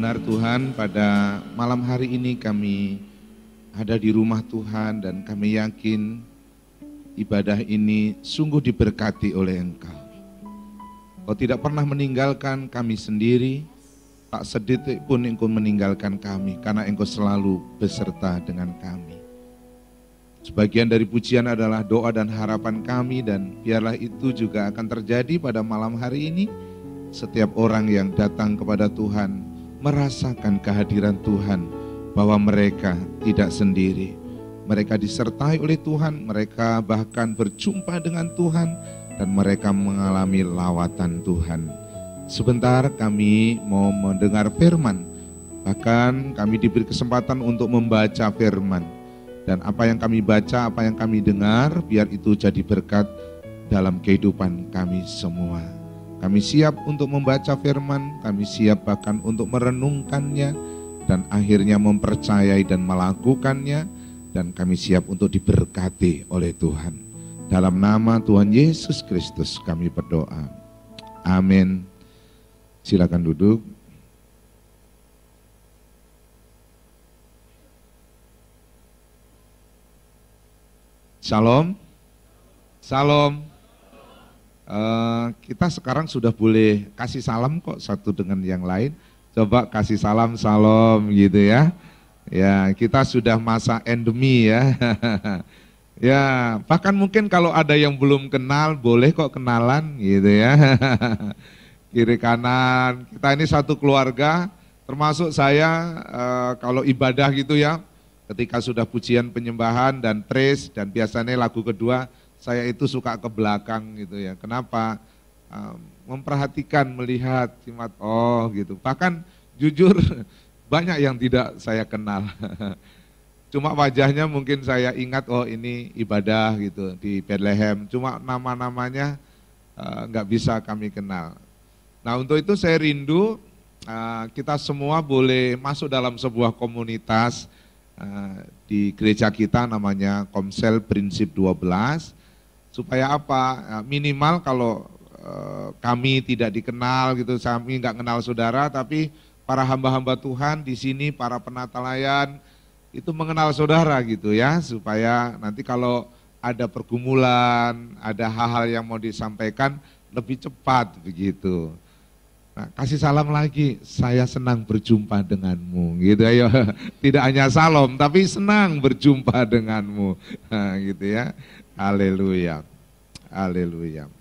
Benar Tuhan, pada malam hari ini kami ada di rumah Tuhan dan kami yakin ibadah ini sungguh diberkati oleh Engkau. Kau tidak pernah meninggalkan kami sendiri, tak sedetik pun Engkau meninggalkan kami, karena Engkau selalu beserta dengan kami. Sebagian dari pujian adalah doa dan harapan kami, dan biarlah itu juga akan terjadi pada malam hari ini. Setiap orang yang datang kepada Tuhan merasakan kehadiran Tuhan, bahwa mereka tidak sendiri. Mereka disertai oleh Tuhan, mereka bahkan berjumpa dengan Tuhan, dan mereka mengalami lawatan Tuhan. Sebentar kami mau mendengar firman, bahkan kami diberi kesempatan untuk membaca firman. Dan apa yang kami baca, apa yang kami dengar, biar itu jadi berkat dalam kehidupan kami semua. Kami siap untuk membaca firman, kami siap bahkan untuk merenungkannya, dan akhirnya mempercayai dan melakukannya, dan kami siap untuk diberkati oleh Tuhan. Dalam nama Tuhan Yesus Kristus kami berdoa. Amin. Silakan duduk. Shalom. Shalom. Kita sekarang sudah boleh kasih salam kok satu dengan yang lain. Coba kasih salam, shalom gitu ya. Ya, kita sudah masa endemi ya. Ya, bahkan mungkin kalau ada yang belum kenal, boleh kok kenalan gitu ya. Kiri kanan, kita ini satu keluarga, termasuk saya kalau ibadah gitu ya. Ketika sudah pujian penyembahan dan praise, dan biasanya lagu kedua, saya itu suka ke belakang gitu ya. Kenapa? Memperhatikan, melihat, simat, oh gitu. Bahkan jujur banyak yang tidak saya kenal. Cuma wajahnya mungkin saya ingat, oh ini ibadah gitu di Bethlehem. Cuma nama-namanya nggak bisa kami kenal. Nah untuk itu saya rindu kita semua boleh masuk dalam sebuah komunitas di gereja kita, namanya Komsel Prinsip 12. Supaya apa? Minimal kalau kami tidak dikenal gitu, kami nggak kenal saudara, tapi para hamba-hamba Tuhan di sini, para penata layan itu mengenal saudara gitu ya, supaya nanti kalau ada pergumulan, ada hal-hal yang mau disampaikan lebih cepat begitu. Nah, kasih salam lagi, saya senang berjumpa denganmu gitu ayo. Tidak hanya salam tapi senang berjumpa denganmu. Nah, gitu ya. Haleluya. Haleluya.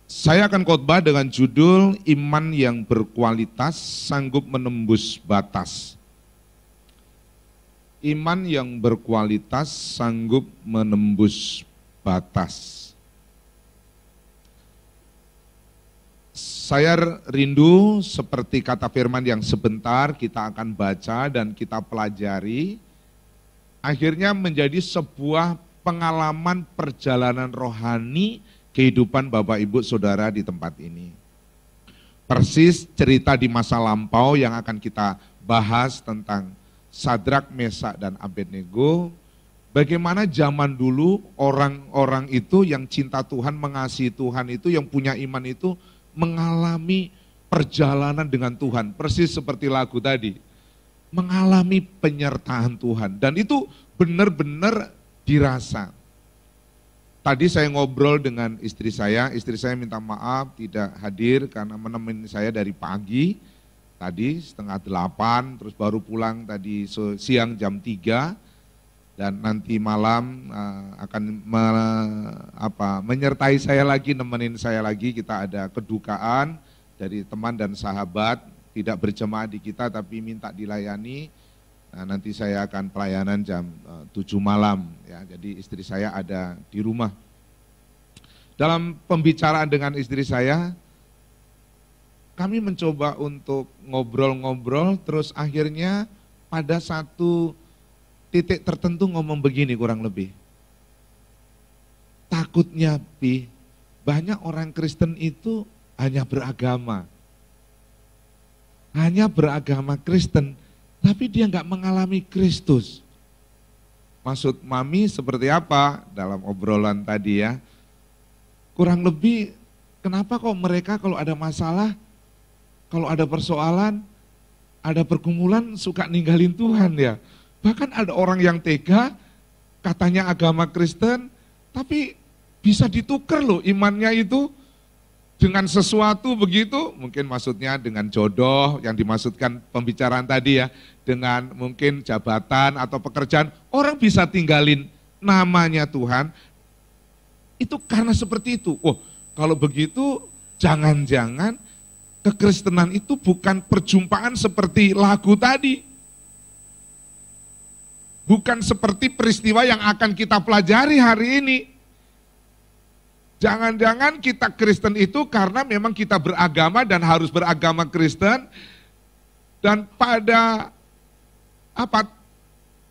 Saya akan khotbah dengan judul Iman yang berkualitas sanggup menembus batas. Iman yang berkualitas sanggup menembus batas. Saya rindu seperti kata firman yang sebentar kita akan baca dan kita pelajari, akhirnya menjadi sebuah pengalaman perjalanan rohani kehidupan Bapak Ibu Saudara di tempat ini. Persis cerita di masa lampau yang akan kita bahas tentang Sadrak, Mesak, dan Abednego. Bagaimana zaman dulu orang-orang itu yang cinta Tuhan, mengasihi Tuhan itu, yang punya iman itu mengalami perjalanan dengan Tuhan. Persis seperti lagu tadi. Mengalami penyertaan Tuhan. Dan itu benar-benar dirasa. Tadi saya ngobrol dengan istri saya minta maaf tidak hadir karena menemani saya dari pagi, tadi 7:30, terus baru pulang tadi siang jam 3, dan nanti malam akan menyertai saya lagi, nemenin saya lagi. Kita ada kedukaan dari teman dan sahabat, tidak berjemaah di kita tapi minta dilayani. Nah, nanti saya akan pelayanan jam 7 malam ya. Jadi istri saya ada di rumah. Dalam pembicaraan dengan istri saya, kami mencoba untuk ngobrol-ngobrol, terus akhirnya pada satu titik tertentu ngomong begini kurang lebih. Takutnya banyak orang Kristen itu hanya beragama Kristen, tapi dia nggak mengalami Kristus. Maksud Mami seperti apa dalam obrolan tadi ya? Kurang lebih, kenapa kok mereka kalau ada masalah kalau ada persoalan, ada pergumulan suka ninggalin Tuhan ya. Bahkan ada orang yang tega, katanya agama Kristen, tapi bisa ditukar loh imannya itu dengan sesuatu begitu, mungkin maksudnya dengan jodoh yang dimaksudkan pembicaraan tadi ya, dengan mungkin jabatan atau pekerjaan, orang bisa tinggalin namanya Tuhan, itu karena seperti itu. Oh, kalau begitu jangan-jangan kekristenan itu bukan perjumpaan seperti lagu tadi. Bukan seperti peristiwa yang akan kita pelajari hari ini. Jangan-jangan kita Kristen itu karena memang kita beragama dan harus beragama Kristen. Dan pada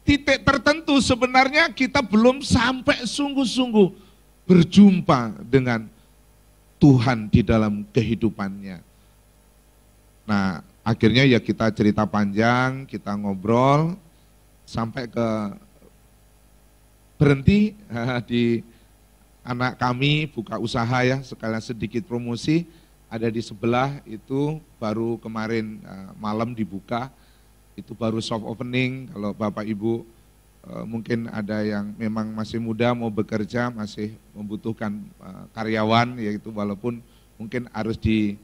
titik tertentu sebenarnya kita belum sampai sungguh-sungguh berjumpa dengan Tuhan di dalam kehidupannya. Nah, akhirnya ya kita cerita panjang, kita ngobrol, sampai ke berhenti di anak kami buka usaha ya, sekalian sedikit promosi, ada di sebelah itu baru kemarin malam dibuka, itu baru soft opening. Kalau Bapak Ibu mungkin ada yang memang masih muda mau bekerja, masih membutuhkan karyawan, yaitu walaupun mungkin harus di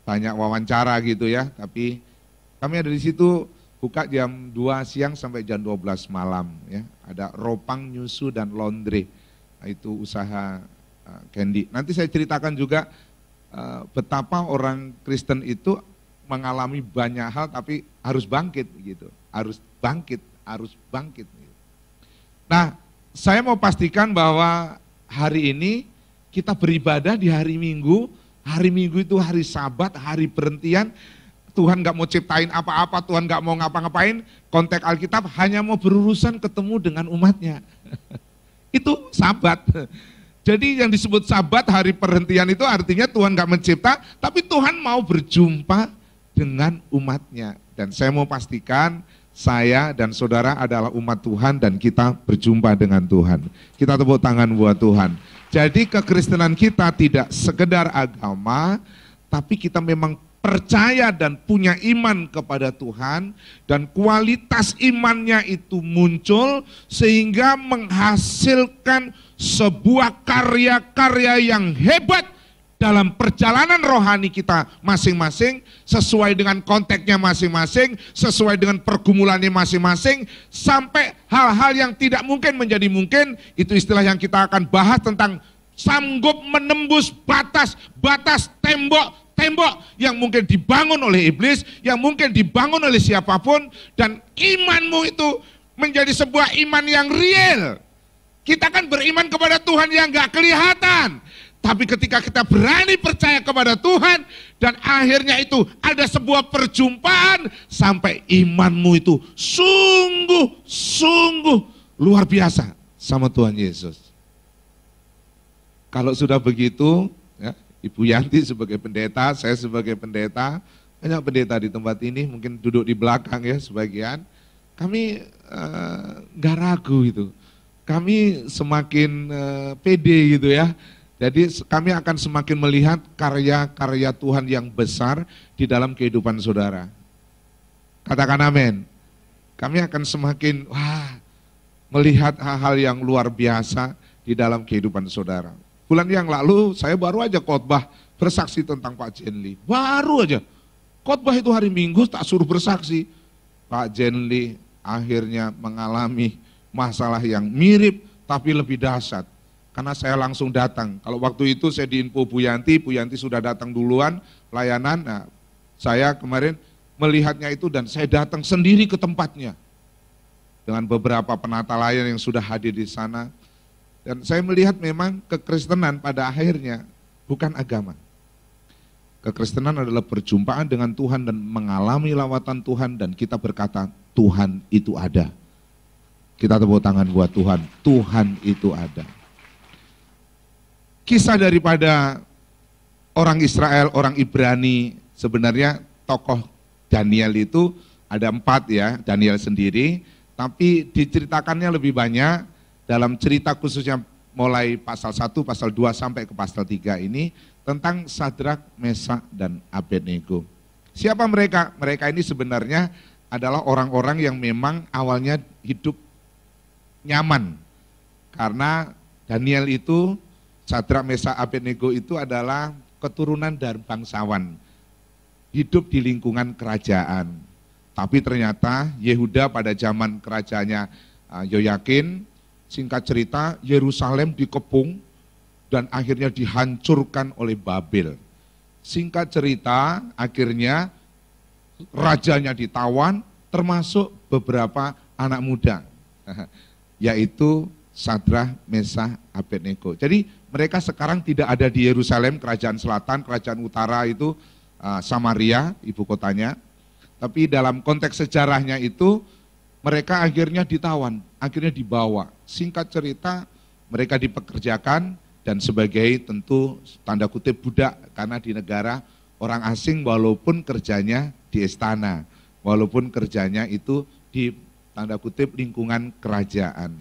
banyak wawancara gitu ya, tapi kami ada di situ buka jam 2 siang sampai jam 12 malam ya. Ada ropang, nyusu dan laundry. Nah, itu usaha Candy. Nanti saya ceritakan juga betapa orang Kristen itu mengalami banyak hal tapi harus bangkit gitu. Harus bangkit. Gitu. Nah, saya mau pastikan bahwa hari ini kita beribadah di hari Minggu. Hari Minggu itu hari Sabat, hari perhentian. Tuhan gak mau ciptain apa-apa, Tuhan gak mau ngapa-ngapain, konteks Alkitab hanya mau berurusan ketemu dengan umatnya. Itu Sabat. Jadi yang disebut Sabat, hari perhentian itu artinya Tuhan gak mencipta, tapi Tuhan mau berjumpa dengan umatnya. Dan saya mau pastikan saya dan saudara adalah umat Tuhan dan kita berjumpa dengan Tuhan. Kita tepuk tangan buat Tuhan. Jadi kekristenan kita tidak sekedar agama, tapi kita memang percaya dan punya iman kepada Tuhan, dan kualitas imannya itu muncul sehingga menghasilkan sebuah karya-karya yang hebat dalam perjalanan rohani kita masing-masing, sesuai dengan konteksnya masing-masing, sesuai dengan pergumulannya masing-masing, sampai hal-hal yang tidak mungkin menjadi mungkin. Itu istilah yang kita akan bahas tentang sanggup menembus batas tembok yang mungkin dibangun oleh iblis, yang mungkin dibangun oleh siapapun, dan imanmu itu menjadi sebuah iman yang real. Kita kan beriman kepada Tuhan yang gak kelihatan, tapi ketika kita berani percaya kepada Tuhan, dan akhirnya itu ada sebuah perjumpaan, sampai imanmu itu sungguh luar biasa sama Tuhan Yesus. Kalau sudah begitu, ya, Ibu Yanti sebagai pendeta, saya sebagai pendeta, banyak pendeta di tempat ini, mungkin duduk di belakang ya sebagian, kami gak ragu gitu, kami semakin pede gitu ya. Jadi kami akan semakin melihat karya-karya Tuhan yang besar di dalam kehidupan saudara. Katakan amin. Kami akan semakin melihat hal-hal yang luar biasa di dalam kehidupan saudara. Bulan yang lalu saya baru aja khotbah bersaksi tentang Pak Jenli. Baru aja. Khotbah itu hari Minggu tak suruh bersaksi. Pak Jenli akhirnya mengalami masalah yang mirip tapi lebih dahsyat. Karena saya langsung datang. Kalau waktu itu saya diinfo Bu Yanti sudah datang duluan pelayanan. Nah, saya kemarin melihatnya itu dan saya datang sendiri ke tempatnya. Dengan beberapa penata layan yang sudah hadir di sana. Dan saya melihat memang kekristenan pada akhirnya bukan agama. Kekristenan adalah perjumpaan dengan Tuhan dan mengalami lawatan Tuhan, dan kita berkata Tuhan itu ada. Kita tepuk tangan buat Tuhan, Tuhan itu ada. Kisah daripada orang Israel, orang Ibrani, sebenarnya tokoh Daniel itu ada 4 ya, Daniel sendiri, tapi diceritakannya lebih banyak dalam cerita khususnya mulai pasal 1, pasal 2 sampai ke pasal 3 ini tentang Sadrak, Mesak, dan Abednego. Siapa mereka? Mereka ini sebenarnya adalah orang-orang yang memang awalnya hidup nyaman. Karena Daniel itu, Sadrak, Mesak, Abednego itu adalah keturunan dari bangsawan. Hidup di lingkungan kerajaan. Tapi ternyata Yehuda pada zaman kerajaannya Yoyakin, singkat cerita Yerusalem dikepung dan akhirnya dihancurkan oleh Babel. Singkat cerita akhirnya rajanya ditawan termasuk beberapa anak muda. Yaitu Sadrak, Mesak, Abednego. Jadi mereka sekarang tidak ada di Yerusalem, kerajaan selatan, kerajaan utara itu Samaria, ibu kotanya. Tapi dalam konteks sejarahnya itu mereka akhirnya ditawan, akhirnya dibawa. Singkat cerita mereka dipekerjakan dan sebagai tentu tanda kutip budak karena di negara orang asing walaupun kerjanya di istana, walaupun kerjanya itu di tanda kutip lingkungan kerajaan.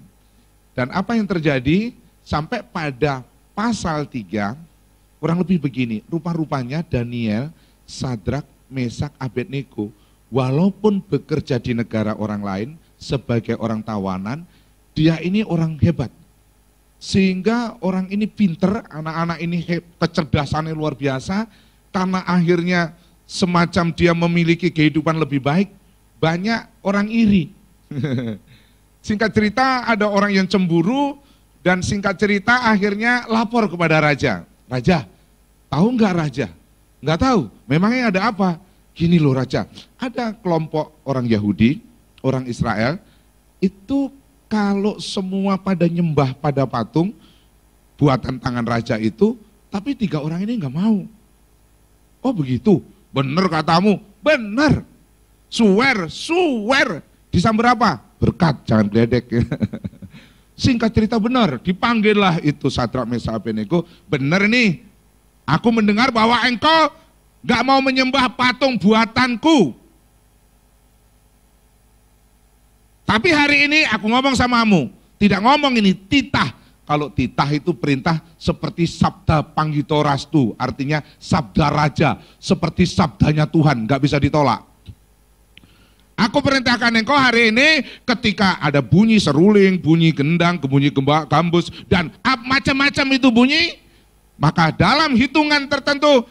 Dan apa yang terjadi sampai pada pasal 3 kurang lebih begini, rupa-rupanya Daniel, Sadrak, Mesak, Abednego walaupun bekerja di negara orang lain sebagai orang tawanan, dia ini orang hebat. Sehingga orang ini pinter, anak-anak ini kecerdasannya luar biasa, karena akhirnya semacam dia memiliki kehidupan lebih baik, banyak orang iri. Singkat cerita ada orang yang cemburu, dan singkat cerita akhirnya lapor kepada raja. Raja, tahu nggak raja? Nggak tahu, memangnya ada apa? Gini loh raja, ada kelompok orang Yahudi, orang Israel, itu kalau semua pada nyembah pada patung, buatan tangan raja itu, tapi 3 orang ini nggak mau. Oh begitu, bener katamu, bener. Swear, disamber apa? Berkat, jangan geledek. Singkat cerita benar, dipanggillah itu Sadrak, Mesak, Abednego, bener nih, aku mendengar bahwa engkau gak mau menyembah patung buatanku. Tapi hari ini aku ngomong samamu, tidak ngomong ini titah. Kalau titah itu perintah seperti sabda panggitorastu, artinya sabda raja, seperti sabdanya Tuhan, gak bisa ditolak. Aku perintahkan engkau hari ini ketika ada bunyi seruling, bunyi gendang, bunyi gambus, dan macam-macam itu bunyi, maka dalam hitungan tertentu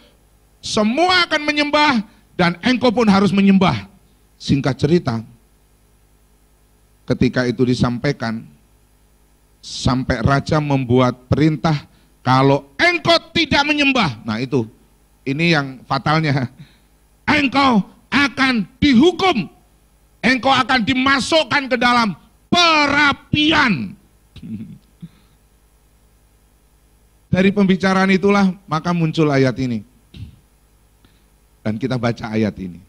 semua akan menyembah dan engkau pun harus menyembah. Singkat cerita, ketika itu disampaikan, sampai raja membuat perintah kalau engkau tidak menyembah, nah itu, ini yang fatalnya, engkau akan dihukum. Engkau akan dimasukkan ke dalam perapian. Dari pembicaraan itulah maka muncul ayat ini. Dan kita baca ayat ini.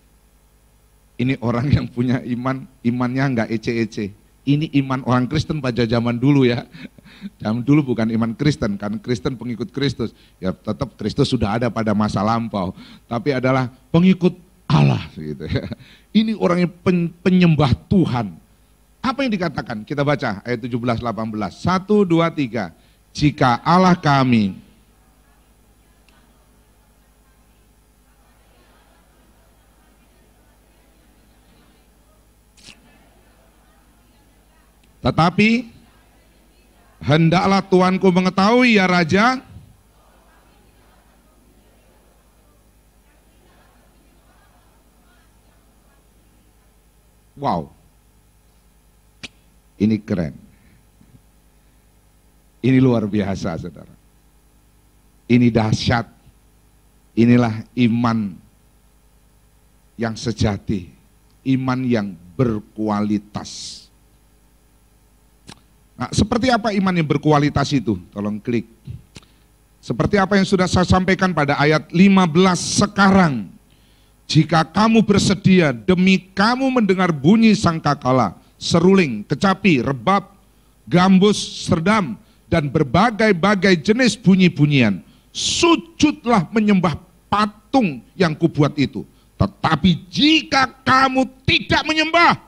Ini orang yang punya iman, imannya enggak ece-ece. Ini iman orang Kristen pada zaman dulu ya. Zaman dulu bukan iman Kristen, kan Kristen pengikut Kristus. Ya tetap Kristus sudah ada pada masa lampau. Tapi adalah pengikut Allah gitu ya. Ini orangnya penyembah Tuhan. Apa yang dikatakan? Kita baca ayat 17-18. 1, 2, 3. Jika Allah kami tetapi hendaklah Tuanku mengetahui ya Raja, wow, ini keren, ini luar biasa saudara, ini dahsyat, inilah iman yang sejati, iman yang berkualitas. Nah, seperti apa iman yang berkualitas itu? Tolong klik. Seperti apa yang sudah saya sampaikan pada ayat 15 sekarang. Jika kamu bersedia demi kamu mendengar bunyi sangkakala, seruling, kecapi, rebab, gambus, serdam, dan berbagai-bagai jenis bunyi-bunyian, sujudlah menyembah patung yang kubuat itu. Tetapi jika kamu tidak menyembah,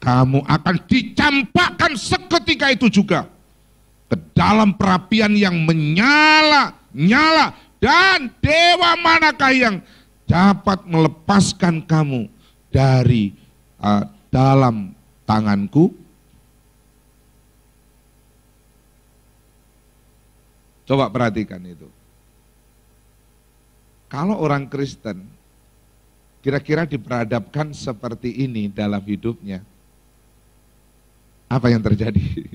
kamu akan dicampakkan seketika itu juga ke dalam perapian yang menyala-nyala. Dan dewa manakah yang dapat melepaskan kamu dari dalam tanganku? Coba perhatikan itu. Kalau orang Kristen kira-kira diperhadapkan seperti ini dalam hidupnya, apa yang terjadi?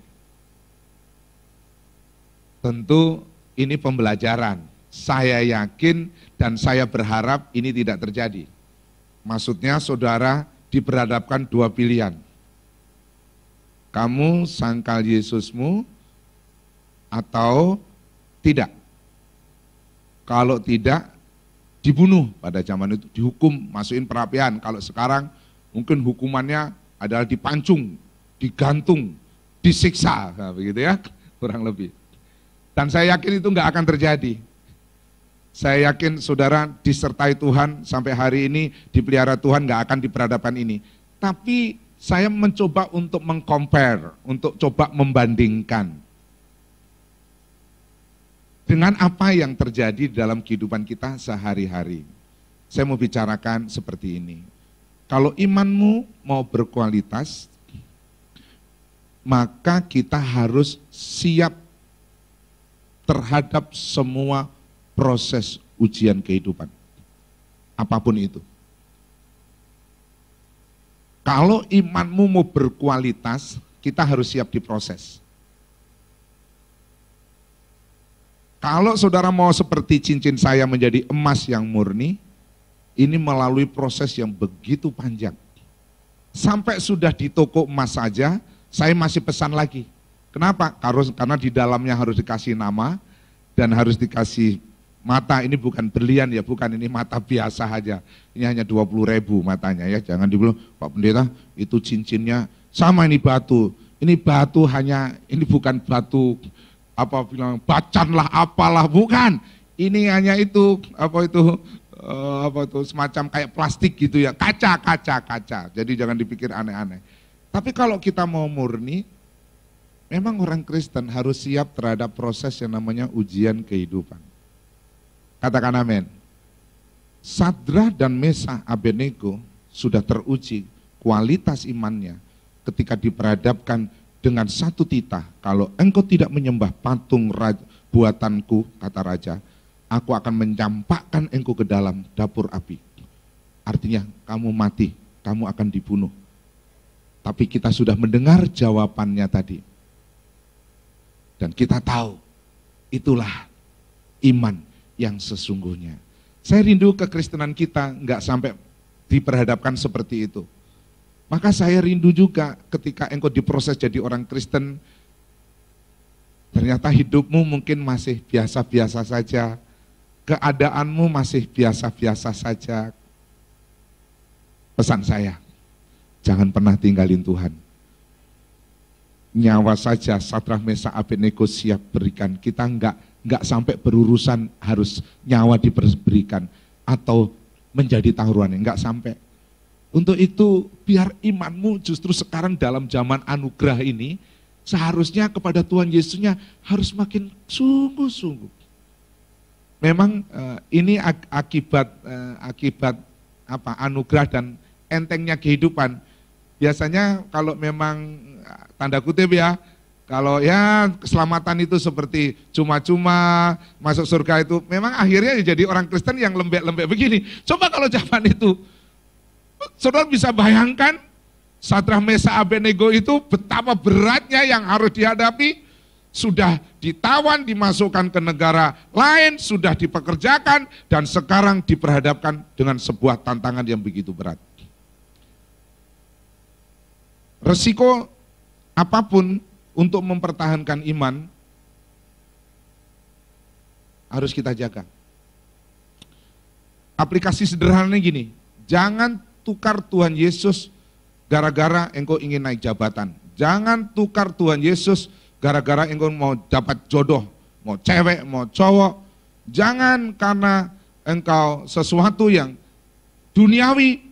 Tentu ini pembelajaran. Saya yakin dan saya berharap ini tidak terjadi. Maksudnya saudara diperhadapkan dua pilihan. Kamu sangkal Yesusmu atau tidak. Kalau tidak, dibunuh pada zaman itu, dihukum, masukin perapian. Kalau sekarang mungkin hukumannya adalah dipancung, digantung, disiksa, nah, begitu ya, kurang lebih. Dan saya yakin itu nggak akan terjadi. Saya yakin saudara disertai Tuhan sampai hari ini, dipelihara Tuhan, nggak akan diperhadapkan ini. Tapi saya mencoba untuk mengcompare, untuk coba membandingkan dengan apa yang terjadi dalam kehidupan kita sehari-hari. Saya mau bicarakan seperti ini. Kalau imanmu mau berkualitas, maka kita harus siap terhadap semua proses ujian kehidupan. Apapun itu. Kalau imanmu mau berkualitas, kita harus siap diproses. Kalau saudara mau seperti cincin saya menjadi emas yang murni, ini melalui proses yang begitu panjang. Sampai sudah di toko emas saja, saya masih pesan lagi. Kenapa? Karena di dalamnya harus dikasih nama dan harus dikasih mata. Ini bukan berlian ya, bukan, ini mata biasa aja. Ini hanya 20.000 matanya ya. Jangan dibilang, Pak Pendeta itu cincinnya sama ini batu. Ini batu hanya, ini bukan batu apa bilang bacan lah apalah, bukan. Ini hanya itu apa itu semacam kayak plastik gitu ya, kaca. Jadi jangan dipikir aneh-aneh. Tapi kalau kita mau murni, memang orang Kristen harus siap terhadap proses yang namanya ujian kehidupan. Katakan amin. Sadra dan Mesah Abednego sudah teruji kualitas imannya ketika diperhadapkan dengan satu titah, kalau engkau tidak menyembah patung buatanku, kata raja, aku akan mencampakkan engkau ke dalam dapur api. Artinya kamu mati, kamu akan dibunuh. Tapi kita sudah mendengar jawabannya tadi. Dan kita tahu, itulah iman yang sesungguhnya. Saya rindu kekristenan kita nggak sampai diperhadapkan seperti itu. Maka saya rindu juga ketika engkau diproses jadi orang Kristen, ternyata hidupmu mungkin masih biasa-biasa saja, keadaanmu masih biasa-biasa saja. Pesan saya, jangan pernah tinggalin Tuhan. Nyawa saja Sadrak Mesah Abednego siap berikan. Kita enggak sampai berurusan harus nyawa diberikan atau menjadi taruhan, enggak sampai. Untuk itu biar imanmu justru sekarang dalam zaman anugerah ini seharusnya kepada Tuhan Yesusnya harus makin sungguh-sungguh. Memang ini akibat anugerah dan entengnya kehidupan. Biasanya kalau memang tanda kutip ya, kalau ya keselamatan itu seperti cuma-cuma masuk surga itu, memang akhirnya jadi orang Kristen yang lembek-lembek begini. Coba kalau zaman itu, saudara bisa bayangkan Sadrak Mesah Abednego itu betapa beratnya yang harus dihadapi. Sudah ditawan, dimasukkan ke negara lain, sudah dipekerjakan, dan sekarang diperhadapkan dengan sebuah tantangan yang begitu berat. Resiko apapun untuk mempertahankan iman harus kita jaga. Aplikasi sederhananya gini, jangan tukar Tuhan Yesus gara-gara engkau ingin naik jabatan. Jangan tukar Tuhan Yesus gara-gara engkau mau dapat jodoh, mau cewek, mau cowok. Jangan karena engkau sesuatu yang duniawi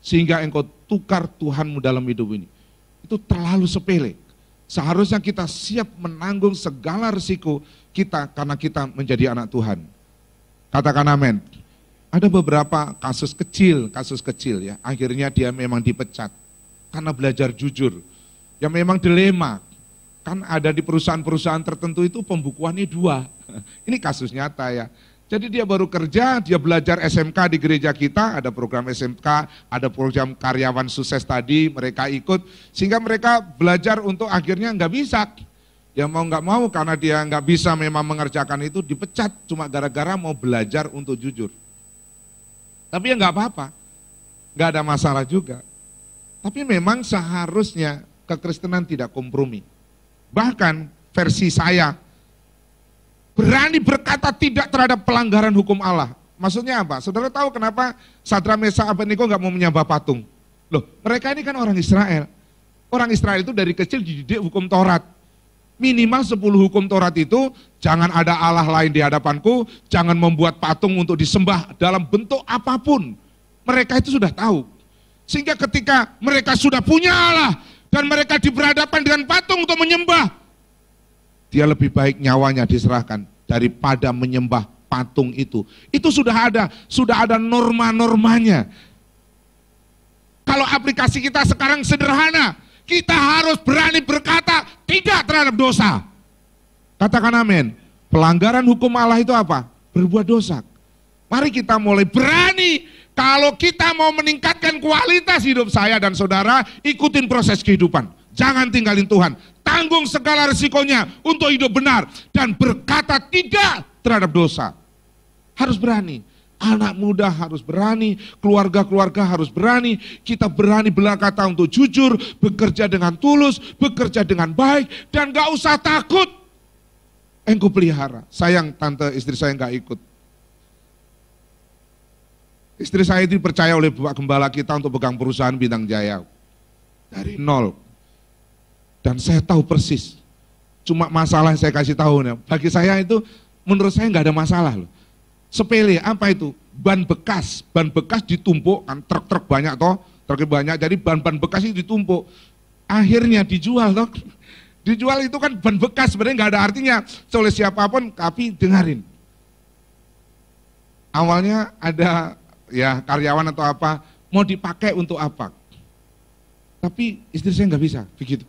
sehingga engkau tukar Tuhanmu dalam hidup ini. Itu terlalu sepele. Seharusnya kita siap menanggung segala risiko kita karena kita menjadi anak Tuhan. Katakan amin. Ada beberapa kasus kecil ya, akhirnya dia memang dipecat karena belajar jujur. Ya memang dilema, kan ada di perusahaan-perusahaan tertentu itu pembukuannya 2. Ini kasus nyata ya. Jadi dia baru kerja, dia belajar SMK di gereja kita, ada program SMK, ada program karyawan sukses tadi, mereka ikut, sehingga mereka belajar untuk akhirnya nggak bisa. Ya mau nggak mau karena dia nggak bisa memang mengerjakan itu, dipecat cuma gara-gara mau belajar untuk jujur. Tapi ya nggak apa-apa, nggak ada masalah juga. Tapi memang seharusnya kekristenan tidak kompromi. Bahkan versi saya, berani berkata tidak terhadap pelanggaran hukum Allah. Maksudnya apa? Saudara tahu kenapa Sadrak, Mesak, Abednego nggak mau menyembah patung? Loh, mereka ini kan orang Israel. Orang Israel itu dari kecil dididik hukum Taurat. Minimal 10 hukum Taurat itu, jangan ada Allah lain di hadapanku, jangan membuat patung untuk disembah dalam bentuk apapun. Mereka itu sudah tahu. Sehingga ketika mereka sudah punya Allah, dan mereka diberhadapan dengan patung untuk menyembah, dia lebih baik nyawanya diserahkan daripada menyembah patung itu. Itu sudah ada norma-normanya. Kalau aplikasi kita sekarang sederhana, kita harus berani berkata tidak terhadap dosa. Katakan amin. Pelanggaran hukum Allah itu apa? Berbuat dosa. Mari kita mulai berani. Kalau kita mau meningkatkan kualitas hidup saya dan saudara, ikutin proses kehidupan. Jangan tinggalin Tuhan. Tanggung segala risikonya untuk hidup benar. Dan berkata tidak terhadap dosa. Harus berani. Anak muda harus berani, keluarga-keluarga harus berani, kita berani berkata untuk jujur, bekerja dengan tulus, bekerja dengan baik, dan gak usah takut. Engkau pelihara. Sayang tante istri saya gak ikut. Istri saya itu dipercaya oleh Bapak Gembala kita untuk pegang perusahaan Bintang Jaya. Dari nol. Dan saya tahu persis. Cuma masalah yang saya kasih tahu, bagi saya itu menurut saya gak ada masalah loh. Sepele, apa itu? Ban bekas ditumpuk, kan truk-truk banyak toh, truk banyak, jadi ban-ban bekas itu ditumpuk. Akhirnya dijual toh. Dijual itu kan ban bekas, sebenarnya nggak ada artinya oleh siapapun, tapi dengarin. Awalnya ada ya karyawan atau apa, mau dipakai untuk apa? Tapi istri saya nggak bisa, begitu.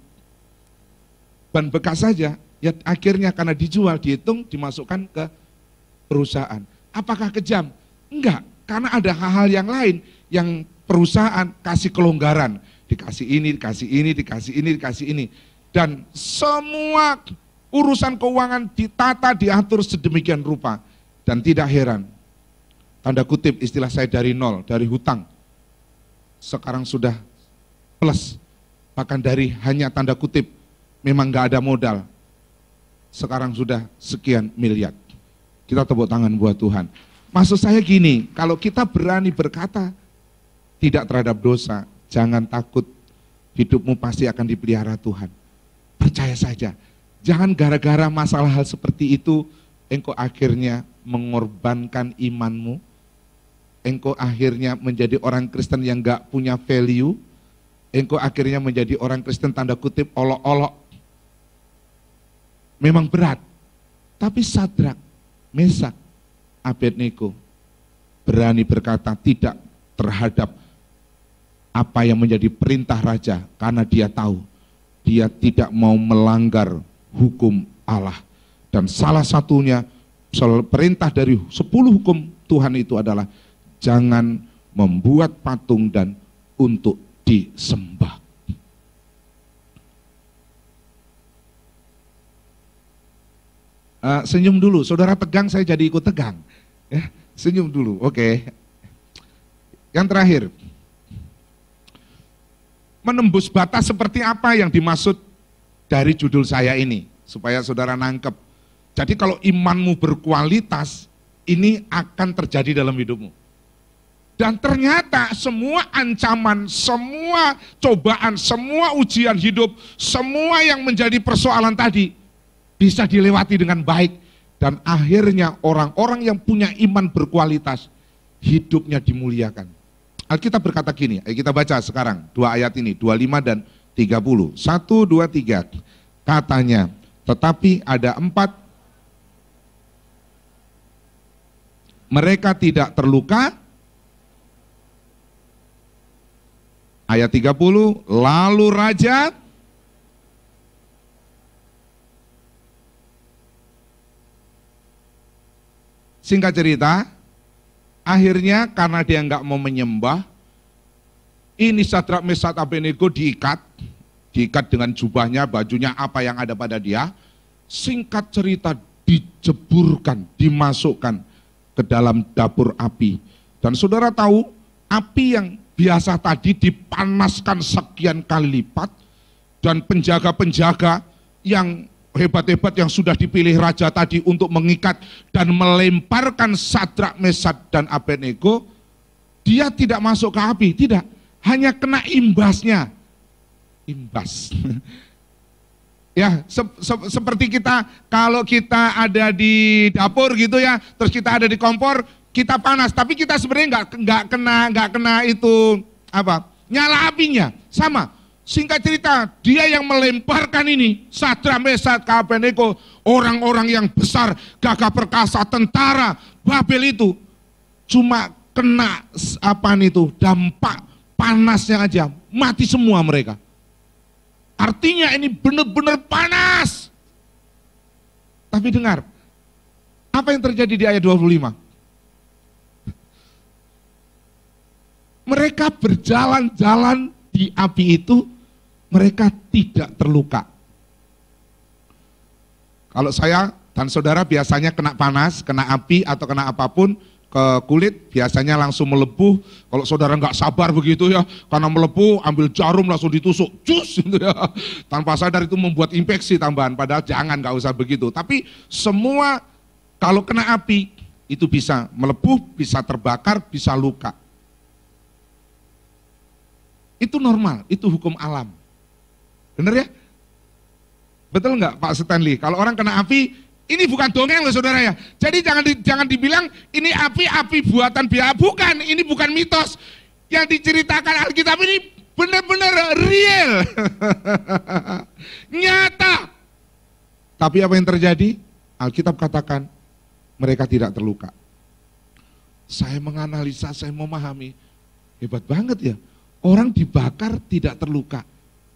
Ban bekas saja, ya akhirnya karena dijual, dihitung, dimasukkan ke perusahaan. Apakah kejam? Enggak, karena ada hal-hal yang lain yang perusahaan kasih kelonggaran. Dikasih ini, dikasih ini, dikasih ini, dikasih ini. Dan semua urusan keuangan ditata, diatur sedemikian rupa. Dan tidak heran, tanda kutip istilah saya dari nol, dari hutang. Sekarang sudah plus, bahkan dari hanya tanda kutip, memang gak ada modal. Sekarang sudah sekian miliar. Kita tepuk tangan buat Tuhan. Maksud saya gini, kalau kita berani berkata tidak terhadap dosa, jangan takut, hidupmu pasti akan dipelihara Tuhan. Percaya saja, jangan gara-gara masalah hal seperti itu, engkau akhirnya mengorbankan imanmu, engkau akhirnya menjadi orang Kristen yang gak punya value, engkau akhirnya menjadi orang Kristen tanda kutip olok-olok. Memang berat, tapi Sadrak, Mesak, Abednego berani berkata tidak terhadap apa yang menjadi perintah raja karena dia tahu dia tidak mau melanggar hukum Allah. Dan salah satunya perintah dari 10 hukum Tuhan itu adalah jangan membuat patung dan untuk disembah. Senyum dulu, saudara tegang saya jadi ikut tegang. Ya, senyum dulu, oke. Yang terakhir, menembus batas seperti apa yang dimaksud dari judul saya ini, supaya saudara nangkep. Jadi kalau imanmu berkualitas, ini akan terjadi dalam hidupmu. Dan ternyata semua ancaman, semua cobaan, semua ujian hidup, semua yang menjadi persoalan tadi, bisa dilewati dengan baik, dan akhirnya orang-orang yang punya iman berkualitas hidupnya dimuliakan. Alkitab berkata gini, ayo kita baca sekarang 2 ayat ini, 25 dan 30. 1, 2, 3. katanya. Tetapi ada 4, mereka tidak terluka. Ayat 30, lalu raja singkat cerita, akhirnya karena dia nggak mau menyembah, ini Sadrak, Mesak, Abednego diikat dengan jubahnya, bajunya, apa yang ada pada dia. Singkat cerita dijeburkan, dimasukkan ke dalam dapur api. Dan saudara tahu, api yang biasa tadi dipanaskan sekian kali lipat, dan penjaga-penjaga yang hebat-hebat yang sudah dipilih raja tadi untuk mengikat dan melemparkan Sadrak, Mesak, dan Abednego, dia tidak masuk ke api, tidak, hanya kena imbasnya. Imbas. Ya, seperti kita, kalau kita ada di dapur gitu ya, terus kita ada di kompor, kita panas, tapi kita sebenarnya nggak kena itu apa, nyala apinya, sama. Singkat cerita, dia yang melemparkan ini, Sadrak, Mesak, Abednego, orang-orang yang besar, gagah perkasa, tentara Babel itu, cuma kena apa itu, dampak panasnya aja, mati semua mereka. Artinya ini benar-benar panas. Tapi dengar, apa yang terjadi di ayat 25? Mereka berjalan-jalan di api itu, mereka tidak terluka. Kalau saya dan saudara biasanya kena panas, kena api atau kena apapun ke kulit, biasanya langsung melepuh. Kalau saudara nggak sabar begitu ya, karena melepuh, ambil jarum langsung ditusuk, cus gitu ya. Tanpa sadar itu membuat infeksi tambahan, padahal jangan, nggak usah begitu. Tapi semua kalau kena api itu bisa melepuh, bisa terbakar, bisa luka. Itu normal, itu hukum alam. Bener ya? Betul nggak Pak Stanley? Kalau orang kena api, ini bukan dongeng loh saudara ya. Jadi jangan dibilang ini api buatan biaya, bukan, ini bukan mitos. Yang diceritakan Alkitab ini benar-benar real. Nyata. Tapi apa yang terjadi? Alkitab katakan mereka tidak terluka. Saya menganalisa, saya memahami. Hebat banget ya. Orang dibakar tidak terluka.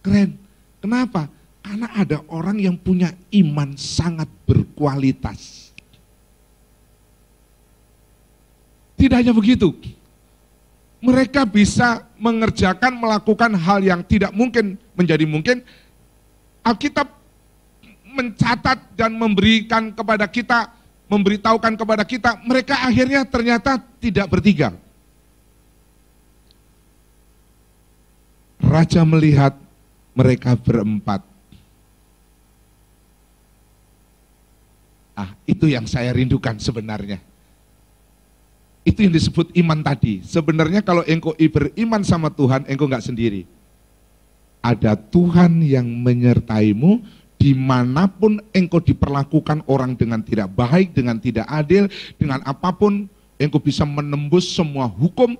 Keren. Kenapa? Karena ada orang yang punya iman sangat berkualitas. Tidak hanya begitu. Mereka bisa mengerjakan, melakukan hal yang tidak mungkin menjadi mungkin. Alkitab mencatat dan memberikan kepada kita, memberitahukan kepada kita, mereka akhirnya ternyata tidak bertiga. Raja melihat mereka berempat. Itu yang saya rindukan sebenarnya. Itu yang disebut iman tadi. Sebenarnya kalau engkau beriman sama Tuhan, engkau nggak sendiri. Ada Tuhan yang menyertaimu dimanapun engkau diperlakukan orang dengan tidak baik, dengan tidak adil, dengan apapun, engkau bisa menembus semua hukum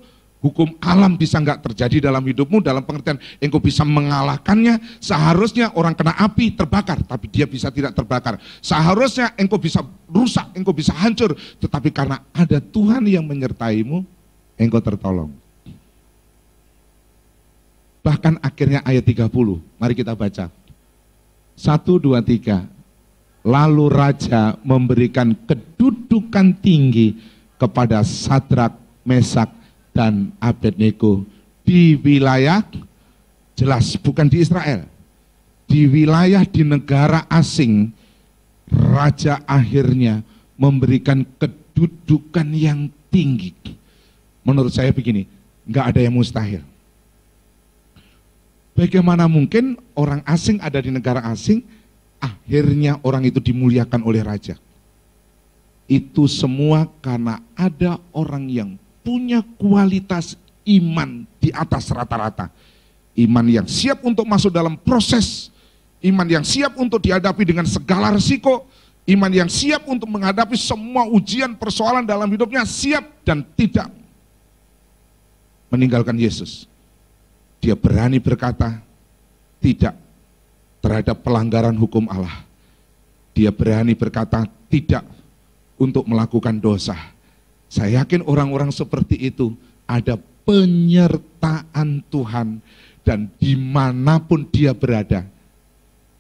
alam bisa nggak terjadi dalam hidupmu, dalam pengertian engkau bisa mengalahkannya. Seharusnya orang kena api terbakar, tapi dia bisa tidak terbakar. Seharusnya engkau bisa rusak, engkau bisa hancur, tetapi karena ada Tuhan yang menyertaimu, engkau tertolong. Bahkan akhirnya ayat 30, mari kita baca. 1, 2, 3. Lalu raja memberikan kedudukan tinggi kepada Sadrak, Mesak, dan Abednego di wilayah, jelas bukan di Israel, di wilayah di negara asing. Raja akhirnya memberikan kedudukan yang tinggi. Menurut saya begini, nggak ada yang mustahil. Bagaimana mungkin orang asing ada di negara asing, akhirnya orang itu dimuliakan oleh raja? Itu semua karena ada orang yang punya kualitas iman di atas rata-rata. Iman yang siap untuk masuk dalam proses, iman yang siap untuk dihadapi dengan segala risiko, iman yang siap untuk menghadapi semua ujian persoalan dalam hidupnya, siap dan tidak meninggalkan Yesus. Dia berani berkata, tidak, terhadap pelanggaran hukum Allah. Dia berani berkata tidak untuk melakukan dosa. Saya yakin orang-orang seperti itu ada penyertaan Tuhan, dan dimanapun dia berada.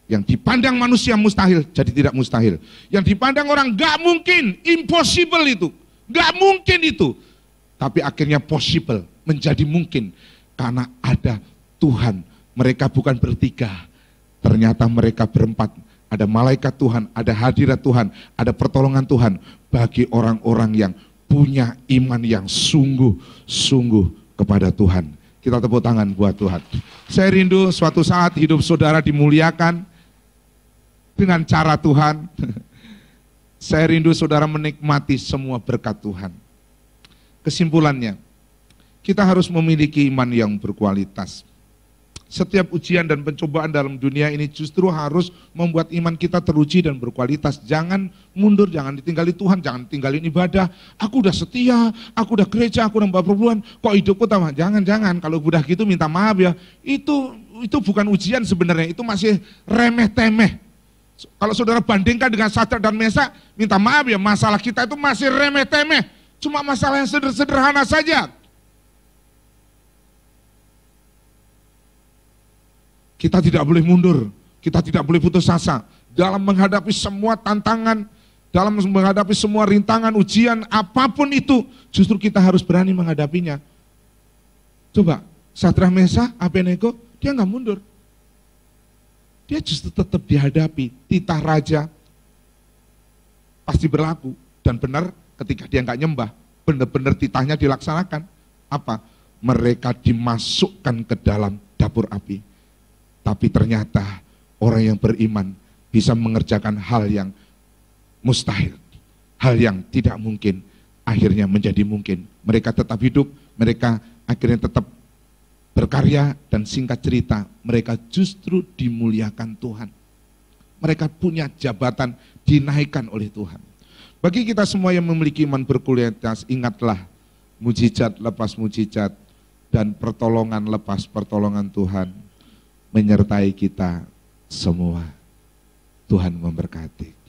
Yang dipandang manusia mustahil, jadi tidak mustahil. Yang dipandang orang gak mungkin, impossible itu, gak mungkin itu. Tapi akhirnya possible, menjadi mungkin. Karena ada Tuhan. Mereka bukan bertiga, ternyata mereka berempat. Ada malaikat Tuhan, ada hadirat Tuhan, ada pertolongan Tuhan bagi orang-orang yang punya iman yang sungguh-sungguh kepada Tuhan. Kita tepuk tangan buat Tuhan. Saya rindu suatu saat hidup saudara dimuliakan dengan cara Tuhan. Saya rindu saudara menikmati semua berkat Tuhan. Kesimpulannya, kita harus memiliki iman yang berkualitas. Setiap ujian dan pencobaan dalam dunia ini justru harus membuat iman kita teruji dan berkualitas. Jangan mundur, jangan ditinggali Tuhan, jangan tinggalin ibadah. Aku udah setia, aku udah gereja, aku udah perpuluhan, kok hidupku tambah? Jangan, kalau udah gitu minta maaf ya. Itu bukan ujian sebenarnya, itu masih remeh-temeh. Kalau saudara bandingkan dengan Sadrak dan Mesak, minta maaf ya, masalah kita itu masih remeh-temeh. Cuma masalah yang sederhana saja. Kita tidak boleh mundur, kita tidak boleh putus asa. Dalam menghadapi semua tantangan, dalam menghadapi semua rintangan, ujian, apapun itu, justru kita harus berani menghadapinya. Coba, Sadrak, Mesak, Abednego, dia nggak mundur. Dia justru tetap dihadapi, titah raja pasti berlaku. Dan benar ketika dia nggak nyembah, benar-benar titahnya dilaksanakan. Apa? Mereka dimasukkan ke dalam dapur api. Tapi ternyata orang yang beriman bisa mengerjakan hal yang mustahil, hal yang tidak mungkin, akhirnya menjadi mungkin. Mereka tetap hidup, mereka akhirnya tetap berkarya, dan singkat cerita, mereka justru dimuliakan Tuhan. Mereka punya jabatan, dinaikkan oleh Tuhan. Bagi kita semua yang memiliki iman berkualitas, ingatlah, mujizat lepas mujizat, dan pertolongan lepas pertolongan Tuhan menyertai kita semua. Tuhan memberkati.